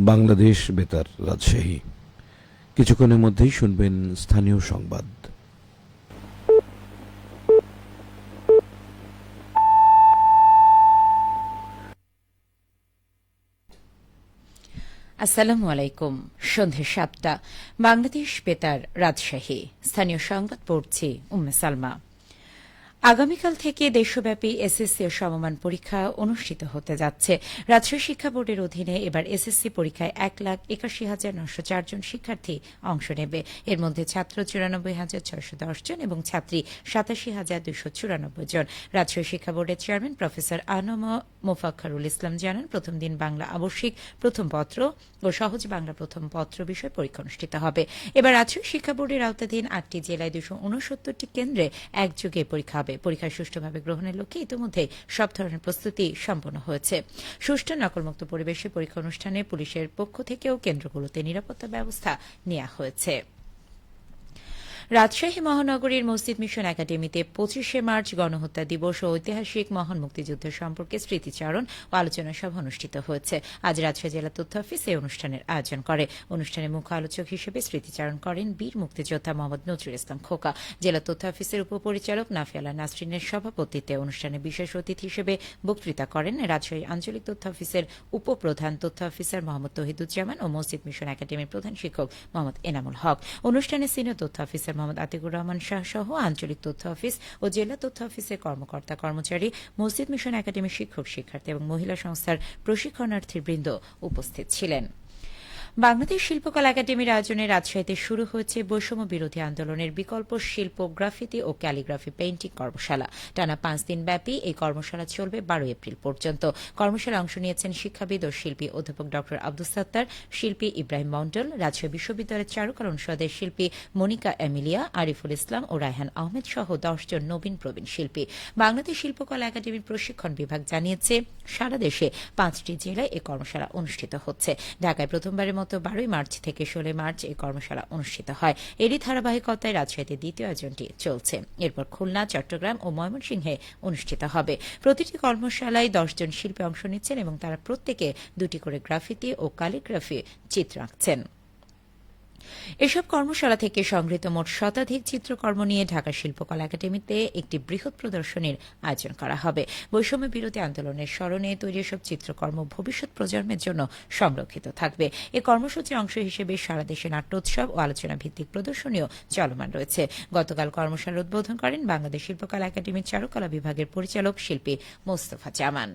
বাংলাদেশ বেতার রাজশাহী। কিছুক্ষণের মধ্যেই শুনবেন স্থানীয় সংবাদ। আসসালামু আলাইকুম। সন্ধে ৭টা, বাংলাদেশ বেতার রাজশাহী। স্থানীয় সংবাদ পড়ছি উম্মে সালমা। আগামীকাল থেকে দেশব্যাপী এসএসসি ও সমমান পরীক্ষা অনুষ্ঠিত হতে যাচ্ছে। রাজশাহী শিক্ষা বোর্ডের অধীনে এবার এসএসসি পরীক্ষায় ১,৮১,৯০৪ জন শিক্ষার্থী অংশ নেবে। এর মধ্যে ছাত্র ৯৪,৬১০ জন এবং ছাত্রী ৮৭,২৯৪ জন। রাজশাহী শিক্ষা বোর্ডের চেয়ারম্যান প্রফেসর আনম মোফাক্খারুল ইসলাম জানান, প্রথম দিন বাংলা আবশ্যিক প্রথম পত্র ও সহজ বাংলা প্রথম পত্র বিষয়ে পরীক্ষা অনুষ্ঠিত হবে। এবার রাজশাহী শিক্ষা বোর্ডের আওতাধীন ৮টি জেলায় ২৬৯টি কেন্দ্রে একযোগে পরীক্ষা হবে। পরীক্ষা সুষ্ঠুভাবে গ্রহণের লক্ষ্যে ইতিমধ্যে সব ধরনের প্রস্তুতি সম্পন্ন হয়েছে। সুষ্ঠু নকলমুক্ত পরিবেশে পরীক্ষা অনুষ্ঠানে পুলিশের পক্ষ থেকেও কেন্দ্রগুলোতে নিরাপত্তা ব্যবস্থা নেওয়া হয়েছে। রাজশাহী মহানগরীর মসজিদ মিশন একাডেমিতে ২৫শে মার্চ গণহত্যা দিবস ও ঐতিহাসিক মহান মুক্তিযুদ্ধ সম্পর্কে স্মৃতিচারণ ও আলোচনা সভা অনুষ্ঠিত হয়েছে। আজ রাজশাহী জেলা তথ্য অফিস এই অনুষ্ঠানের আয়োজন করে। অনুষ্ঠানে মুখ্য আলোচক হিসেবে স্মৃতিচারণ করেন বীর মুক্তিযোদ্ধা মোহাম্মদ নজরুল ইসলাম খোকা। জেলা তথ্য অফিসের উপপরিচালক নাফিয়ালা নাসরিনের সভাপতিত্বে অনুষ্ঠানে বিশেষ অতিথি হিসেবে বক্তৃতা করেন রাজশাহী আঞ্চলিক তথ্য অফিসের উপপ্রধান তথ্য অফিসার মোহাম্মদ তহিদুজ্জামান ও মসজিদ মিশন একাডেমির প্রধান শিক্ষক মোহাম্মদ এনামুল হক। অনুষ্ঠানে সিনিয়র তথ্য অফিসার মোহাম্মদ আতিকুর রহমান শাহ সহ আঞ্চলিক তথ্য অফিস ও জেলা তথ্য অফিসের কর্মকর্তা কর্মচারী, মসজিদ মিশন একাডেমির শিক্ষক শিক্ষার্থী এবং মহিলা সংস্থার প্রশিক্ষণার্থীবৃন্দ উপস্থিত ছিলেন। বাংলাদেশ শিল্পকলা একাডেমির আয়োজনে রাজশাহীতে শুরু হয়েছে বৈষম্য বিরোধী আন্দোলনের বিকল্প শিল্প, গ্রাফিতি ও ক্যালিগ্রাফি পেইন্টিং কর্মশালা। টানা ৫ দিন ব্যাপী এই কর্মশালা চলবে ১২ এপ্রিল পর্যন্ত। কর্মশালায় অংশ নিয়েছেন শিক্ষাবিদ ও শিল্পী অধ্যাপক ড আব্দুস সাত্তার, শিল্পী ইব্রাহিম মন্ডল, রাজশাহী বিশ্ববিদ্যালয়ের চারুকলা অনুষদের শিল্পী মনিকা এমিলিয়া, আরিফুল ইসলাম ও রায়হান আহমেদ সহ ১০ জন নবীন প্রবীণ শিল্পী। বাংলাদেশ শিল্পকলা একাডেমির প্রশিক্ষণ বিভাগ জানিয়েছে, সারা দেশে ৫টি জেলায় এই কর্মশালা অনুষ্ঠিত হচ্ছে। ঢাকায় প্রথমবারের মতো ১২ মার্চ থেকে ১৬ মার্চ এই কর্মশালা অনুষ্ঠিত হয়। এরই ধারাবাহিকতায় রাজশাহীতে দ্বিতীয় আয়োজনটি চলছে। এরপর খুলনা, চট্টগ্রাম ও ময়মনসিংহে অনুষ্ঠিত হবে। প্রতিটি কর্মশালায় ১০ জন শিল্পী অংশ নিচ্ছেন এবং তারা প্রত্যেকে ২টি করে গ্রাফিতি ও ক্যালিগ্রাফি চিত্র আঁকছেন। এসব কর্মশালা থেকে সংগৃহীত মোট শতাধিক চিত্রকর্ম নিয়ে ঢাকা শিল্পকলা একাডেমিতে একটি বৃহৎ প্রদর্শনীর আয়োজন করা হবে। বৈষম্য বিরোধী আন্দোলনের স্মরণে তৈরি এসব চিত্রকর্ম ভবিষ্যৎ প্রজন্মের জন্য সংরক্ষিত থাকবে। এ কর্মসূচির অংশ হিসেবে সারা দেশে নাট্যোৎসব ও আলোচনা ভিত্তিক প্রদর্শনীও চলমান রয়েছে। গতকাল কর্মশালার উদ্বোধন করেন বাংলাদেশ শিল্পকলা একাডেমির চারুকলা বিভাগের পরিচালক শিল্পী মোস্তফা জামান।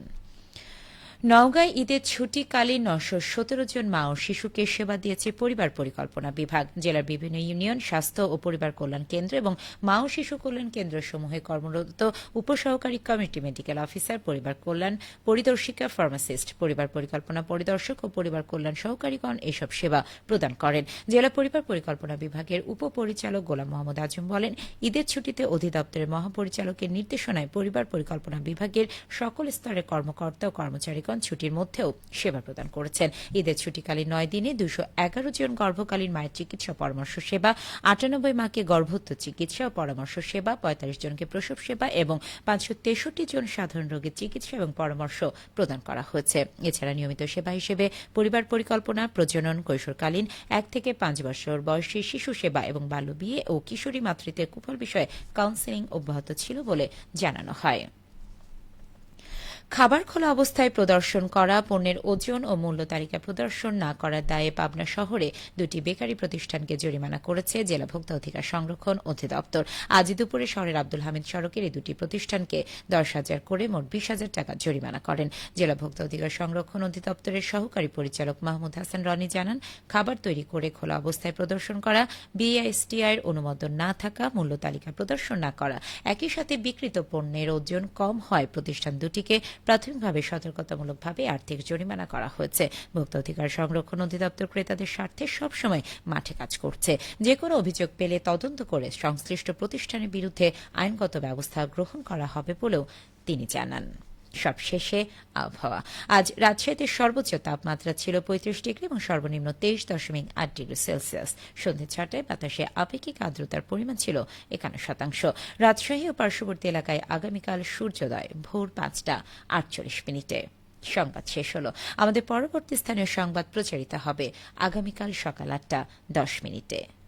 নওগাঁয় ঈদের ছুটিকালীন ৯১৭ জন মা ও শিশুকে সেবা দিয়েছে পরিবার পরিকল্পনা বিভাগ। জেলার বিভিন্ন ইউনিয়ন, স্বাস্থ্য ও পরিবার কল্যাণ কেন্দ্র এবং মা ও শিশু কল্যাণ কেন্দ্রসমূহে কর্মরত উপসহকারী কমিউনিটি মেডিকেল অফিসার, পরিবার কল্যাণ পরিদর্শিকা, ফার্মাসিস্ট, পরিবার পরিকল্পনা পরিদর্শক ও পরিবার কল্যাণ সহকারীগণ এসব সেবা প্রদান করেন। জেলা পরিবার পরিকল্পনা বিভাগের উপপরিচালক গোলাম মোহাম্মদ আজম বলেন, ঈদের ছুটিতে অধিদপ্তরের মহাপরিচালকের নির্দেশনায় পরিবার পরিকল্পনা বিভাগের সকল স্তরের কর্মকর্তা ও কর্মচারীগণ ছুটির মধ্যেও সেবা প্রদান করেছেন। ঈদের ছুটিকালীন ৯ দিনে ২১১ জন গর্ভকালীন মায়ের চিকিৎসা পরামর্শ সেবা, ৯৮ মাকে গর্ভোত্ত চিকিৎসা ও পরামর্শ সেবা, ৪৫ জনকে প্রসব সেবা এবং ৫৬৩ জন সাধারণ রোগীর চিকিৎসা এবং পরামর্শ প্রদান করা হয়েছে। এছাড়া নিয়মিত সেবা হিসেবে পরিবার পরিকল্পনা, প্রজনন, কৈশোরকালীন ১ থেকে ৫ বছর বয়সী শিশু সেবা এবং বাল্যবিয়ে ও কিশোরী মাতৃত্বের কুফল বিষয়ে কাউন্সেলিং অব্যাহত ছিল বলে জানানো হয়। খাবার খোলা অবস্থায় প্রদর্শন করা, পণ্যের ওজন ও মূল্য তালিকা প্রদর্শন না করার দায়ে পাবনা শহরে ২টি বেকারি প্রতিষ্ঠানকে জরিমানা করেছে জেলা ভোক্তা অধিকার সংরক্ষণ অধিদপ্তর। আজ দুপুরে শহরের আব্দুল হামিদ সড়কের এই ২টি প্রতিষ্ঠানকে ১০,০০০ করে মোট ২০,০০০ টাকা জরিমানা করেন। জেলা ভোক্তা অধিকার সংরক্ষণ অধিদপ্তরের সহকারী পরিচালক মাহমুদ হাসান রনি জানান, খাবার তৈরি করে খোলা অবস্থায় প্রদর্শন করা, বিআইএসটিআইয়ের অনুমোদন না থাকা, মূল্য তালিকা প্রদর্শন না করা, একই সাথে বিক্রিত পণ্যের ওজন কম হয় প্রতিষ্ঠান দুটিকে প্রাথমিকভাবে সতর্কতামূলকভাবে আর্থিক জরিমানা করা হয়েছে। ভোক্তা অধিকার সংরক্ষণ অধিদপ্তর ক্রেতাদের স্বার্থে সবসময় মাঠে কাজ করছে। যে কোনো অভিযোগ পেলে তদন্ত করে সংশ্লিষ্ট প্রতিষ্ঠানের বিরুদ্ধে আইনগত ব্যবস্থা গ্রহণ করা হবে বলেও তিনি জানান। সবশেষে আবহাওয়া। আজ রাজশাহীতে সর্বোচ্চ তাপমাত্রা ছিল ৩৫ ডিগ্রি এবং সর্বনিম্ন ২৩.৮ ডিগ্রি সেলসিয়াস। সন্ধ্যে ৬টায় বাতাসে আপেক্ষিক আর্দ্রতার পরিমাণ ছিল ৫১%। রাজশাহী ও পার্শ্ববর্তী এলাকায় আগামীকাল সূর্যোদয় ভোর ৫টা ৪৮ মিনিটে। সংবাদ শেষ হলো। আমাদের পরবর্তী স্থানীয় সংবাদ প্রচারিত হবে আগামীকাল সকাল 8:10 মিনিটে।